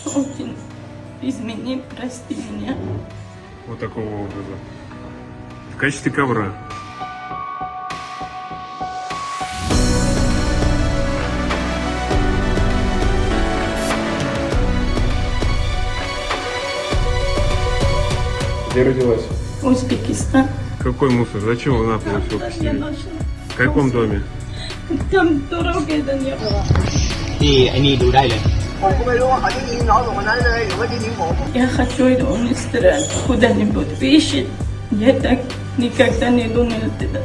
Очень измени, прости меня. Вот такого образа. В качестве ковра. Где родилась? Узбекистан. Какой мусор? Зачем вы на пол все Я постелили? нашла. В каком доме? Там дороги до не было. ที่ไอ้นี่ดูได้เลย ผมก็ไม่รู้ว่าเขาจะยิงน้องตรงนั้นเลยหรือว่าจะยิงผม Я хочу его уничтожить куда-нибудь. Ищет. Я так никогда не думала туда.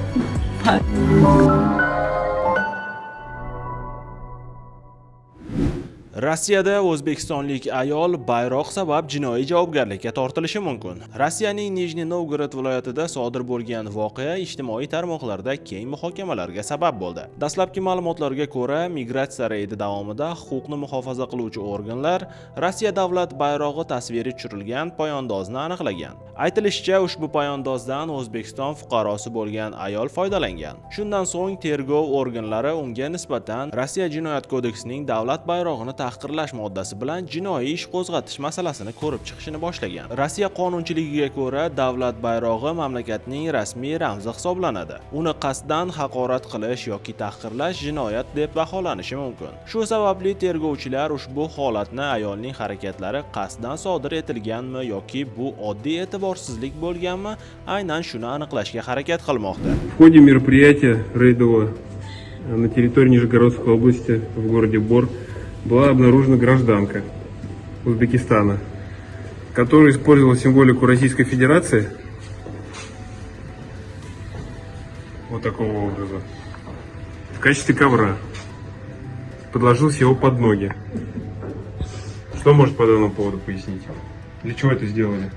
Rossiyada o'zbekistonlik ayol bayroq sabab jinoiy javobgarlikka tortilishi mumkin. Rossiyaning Nijniy Novgorod viloyatida sodir bo'lgan voqea ijtimoiy tarmoqlarda keng muhokamalarga sabab bo'ldi. Dastlabki ma'lumotlarga ko'ra, migratsiya reydi davomida huquqni muhofaza qiluvchi organlar Rossiya davlat bayrog'i tasviri tushirilgan poyandozini aniqlagan. Aytilishicha, ushbu poyandozdan O'zbekiston fuqarosi bo'lgan ayol foydalangan. Shundan so'ng tergov organlari unga nisbatan Rossiya jinoyat kodeksining davlat bayrog'ini tahqirlash moddasi bilan jinoiy ish qo'zg'atish masalasini ko'rib chiqishni boshlagan. Rossiya qonunchiligiga ko'ra, davlat bayrog'i mamlakatning rasmiy ramzi hisoblanadi. Uni qasddan haqorat qilish yoki tahqirlash jinoyat deb baholanishi mumkin. Shu sababli tergovchilar ushbu holatni ayolning harakatlari qasddan sodir etilganmi yoki bu oddiy e'tiborsizlik bo'lganmi, aynan shuni aniqlashga harakat qilmoqda. В ходе мероприятия рейдового на территории Нижегородской области в городе Бор была обнаружена гражданка Узбекистана, которая использовала символику Российской Федерации вот такого образа в качестве ковра. Подложился его под ноги. Что может по данному поводу пояснить? Для чего это сделали?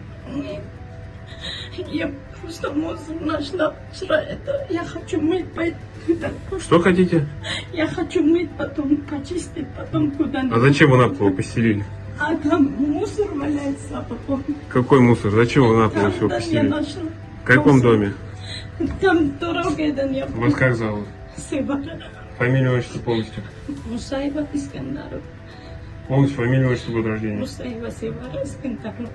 Я просто мусор нашла. Вчера это. Я хочу мыть, поэтому. Что хотите? Я хочу мыть, потом почистить, потом куда-нибудь. А зачем вы на пол постелили? А там мусор валяется, а потом. Какой мусор? Зачем вы на пол все Там я постелили? нашла. В каком Мусор. доме? Там дороги до не было. Вас как зовут? Севара. Фамилию, отчество полностью. Мусаева Искандаров. Полностью фамилию, отчество, год рождения. Мусаева Севара Искандаров.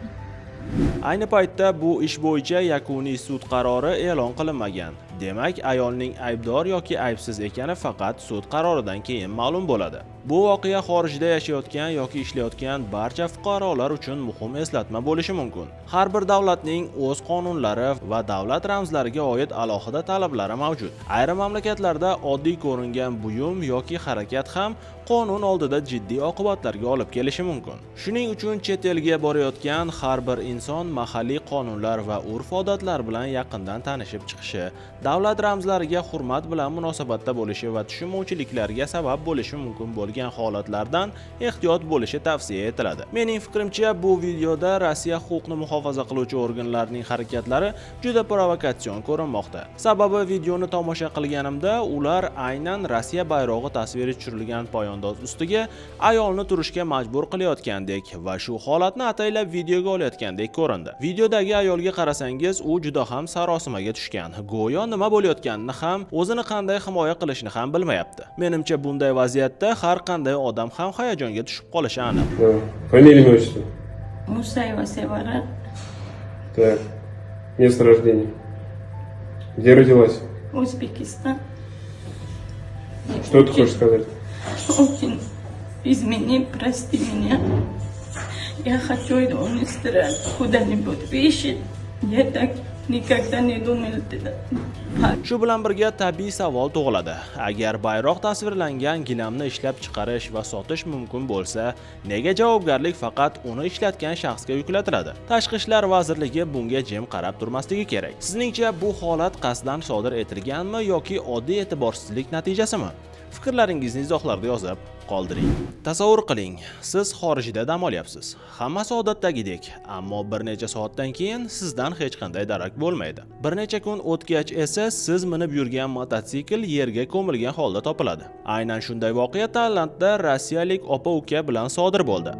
Ayni paytda bu ish bo'yicha yakuniy sud qarori e'lon qilinmagan. Demak, ayolning aybdor yoki aybsiz ekani faqat sud qaroridan keyin ma'lum bo'ladi. Bu voqea xorijda yashayotgan yoki ishlayotgan barcha fuqarolar uchun muhim eslatma bo'lishi mumkin. Har bir davlatning o'z qonunlari va davlat ramzlariga oid alohida talablari mavjud. Ayrim mamlakatlarda oddiy ko'ringan buyum yoki harakat ham qonun oldida jiddiy oqibatlarga olib kelishi mumkin. Shuning uchun chet elga borayotgan har bir inson mahalliy qonunlar va urf-odatlar bilan yaqindan tanishib chiqishi, davlat ramzlariga hurmat bilan munosabatda bo'lishi va tushunmovchiliklarga sabab bo'lishi mumkin bo'lgan holatlardan ehtiyot bo'lishi tavsiya etiladi. Mening fikrimcha, bu videoda Rossiya huquqni muhofaza qiluvchi organlarining harakatlari juda provokatsion ko'rinmoqda. Sababi videoni tomosha qilganimda ular aynan Rossiya bayrog'i tasviri tushirilgan poyandoz ustiga ayolni turishga majbur qilayotgandek va shu holatni ataylab videoga olayotgandek ko'rindi. Videodagi ayolga qarasangiz, u juda ham sarosimaga tushgan. Go'yo nima bo'layotganini ham, o'zini qanday himoya qilishni ham bilmayapti. Menimcha bunday vaziyatda har qanday odam ham hayajonga tushib qolishi aniq. Да. Фамилия, имя, отчество. Мусаева Севара. Так. Место рождения. Где родилась? Узбекистан. Что ты хочешь сказать? Очень измени, прости меня. Я хочу его уничтожить куда-нибудь. Ищет. Я так никогда не думала туда. Shu bilan birga tabiiy savol tug'iladi. Agar bayroq tasvirlangan gilamni ishlab chiqarish va sotish mumkin bo'lsa, nega javobgarlik faqat uni ishlatgan shaxsga yuklatiladi? Tashqi ishlar vazirligi bunga jim qarab turmasligi kerak. Sizningcha bu holat qasddan sodir etilganmi yoki oddiy e'tiborsizlik natijasimi? Fikrlaringizni izohlarda yozib qoldiring. Tasavvur qiling, siz xorijda dam olyapsiz. Hammasi odatdagidek, ammo bir necha soatdan keyin sizdan hech qanday darak bo'lmaydi. Bir necha kun o'tgach esa siz minib yurgan mototsikl yerga ko'milgan holda topiladi. Aynan shunday voqea Tailandda rossiyalik opa-uka bilan sodir bo'ldi.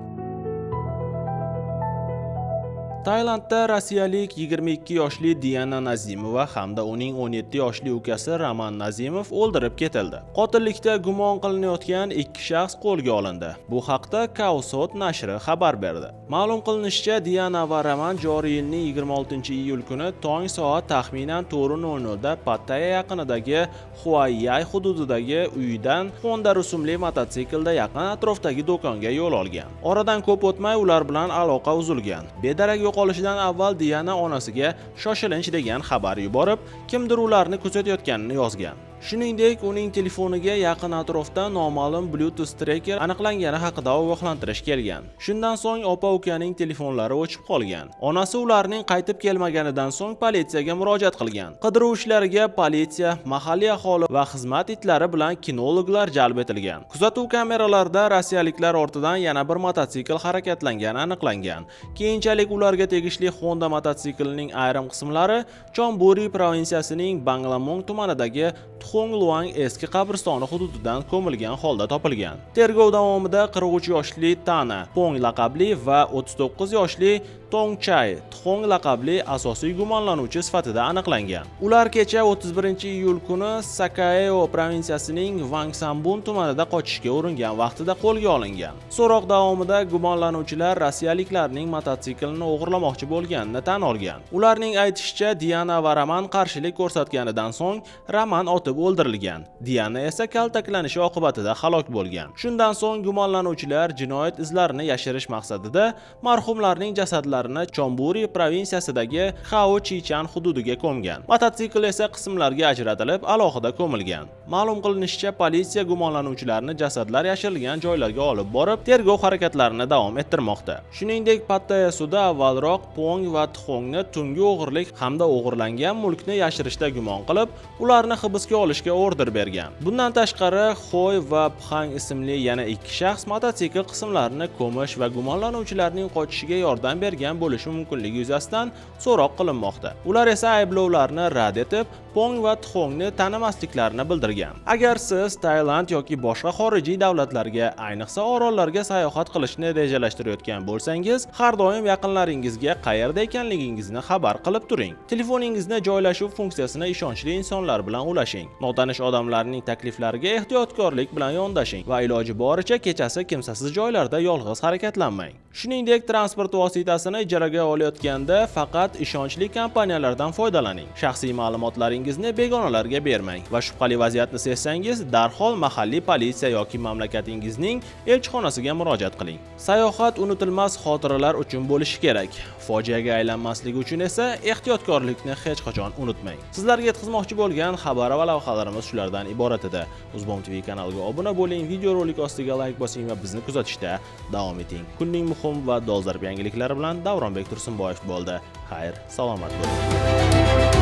Tailandda rossiyalik 22 yoshli Diana Nazimova hamda uning 17 yoshli ukasi Roman Nazimov o'ldirib ketildi. Qotillikda gumon qilinayotgan ikki shaxs qo'lga olindi. Bu haqda Kaosot nashri xabar berdi. Ma'lum qilinishicha, Diana va Roman joriy yilning 26-iyul kuni tong soat taxminan 4:00 da Pattaya yaqinidagi Huaiyai hududidagi uyidan Honda rusumli mototsiklda yaqin atrofdagi do'konga yo'l olgan. Oradan ko'p o'tmay ular bilan aloqa uzilgan. Bedarak yo'qolishidan avval Diana onasiga shoshilinch degan xabar yuborib, kimdir ularni kuzatayotganini yozgan. Shuningdek, uning telefoniga yaqin atrofda noma'lum Bluetooth tracker aniqlangani haqida ogohlantirish kelgan. Shundan so'ng opa-ukaning telefonlari o'chib qolgan. Onasi ularning qaytib kelmaganidan so'ng politsiyaga murojaat qilgan. Qidiruv ishlariga politsiya, mahalliy aholi va xizmat itlari bilan kinologlar jalb etilgan. Kuzatuv kameralarida rossiyaliklar ortidan yana bir mototsikl harakatlangani aniqlangan. Keyinchalik ularga tegishli Honda mototsiklining ayrim qismlari Chonburi provinsiyasining Banglamong tumanidagi Txongluang eski qabristoni hududidan ko'milgan holda topilgan. Tergov davomida 43 yoshli Tana Pong laqabli va 39 yoshli Tongchai Txong laqabli asosiy gumonlanuvchi sifatida aniqlangan. Ular kecha 31-iyul kuni Sakaeo provinsiyasining Wangsambun tumanida qochishga uringan vaqtida qo'lga olingan. So'roq davomida gumonlanuvchilar rossiyaliklarning mototsiklini o'g'irlamoqchi bo'lganini tan olgan. Ularning aytishicha, Diana va Roman qarshilik ko'rsatganidan so'ng Roman otib o'ldirilgan. Diana esa kaltaklanishi oqibatida halok bo'lgan. Shundan so'ng gumonlanuvchilar jinoyat izlarini yashirish maqsadida marhumlarning jasadlarini Chonburi provinsiyasidagi Hao Chichan hududiga ko'mgan. Mototsikl esa qismlarga ajratilib, alohida ko'milgan. Ma'lum qilinishicha, politsiya gumonlanuvchilarni jasadlar yashirilgan joylarga olib borib, tergov harakatlarini davom ettirmoqda. Shuningdek, Pattaya sudi avvalroq Pong va Txongni tungi o'g'irlik hamda o'g'irlangan mulkni yashirishda gumon qilib, ularni hibsga olishga order bergan. Bundan tashqari, Hoy va Phang ismli yana ikki shaxs mototsikl qismlarini ko'mish va gumonlanuvchilarning qochishiga yordam bergan bo'lishi mumkinligi yuzasidan so'roq qilinmoqda. Ular esa ayblovlarni rad etib, Pong va Txongni tanimasliklarini bildirgan. Agar siz Tailand yoki boshqa xorijiy davlatlarga, ayniqsa orollarga sayohat qilishni rejalashtirayotgan bo'lsangiz, har doim yaqinlaringizga qayerda ekanligingizni xabar qilib turing. Telefoningizni joylashuv funksiyasini ishonchli insonlar bilan ulashing. Notanish odamlarning takliflariga ehtiyotkorlik bilan yondashing va iloji boricha kechasi kimsasiz joylarda yolg'iz harakatlanmang. Shuningdek, transport vositasini ijaraga olayotganda faqat ishonchli kompaniyalardan foydalaning. Shaxsiy ma'lumotlaringizni begonalarga bermang va shubhali vaziyatni sezsangiz, darhol mahalliy politsiya yoki mamlakatingizning elchixonasiga murojaat qiling. Sayohat unutilmas xotiralar uchun bo'lishi kerak. Fojiaga aylanmasligi uchun esa ehtiyotkorlikni hech qachon unutmang. Sizlarga yetkazmoqchi bo'lgan xabar va lavhalarimiz shulardan iborat edi. Uzbom TV kanaliga obuna bo'ling, videorolik ostiga like bosing va bizni kuzatishda davom eting. Kunning muhim va dolzarb yangiliklari bilan Davronbek Tursunboyev bo'ldi. Xayr, salomat bo'ling.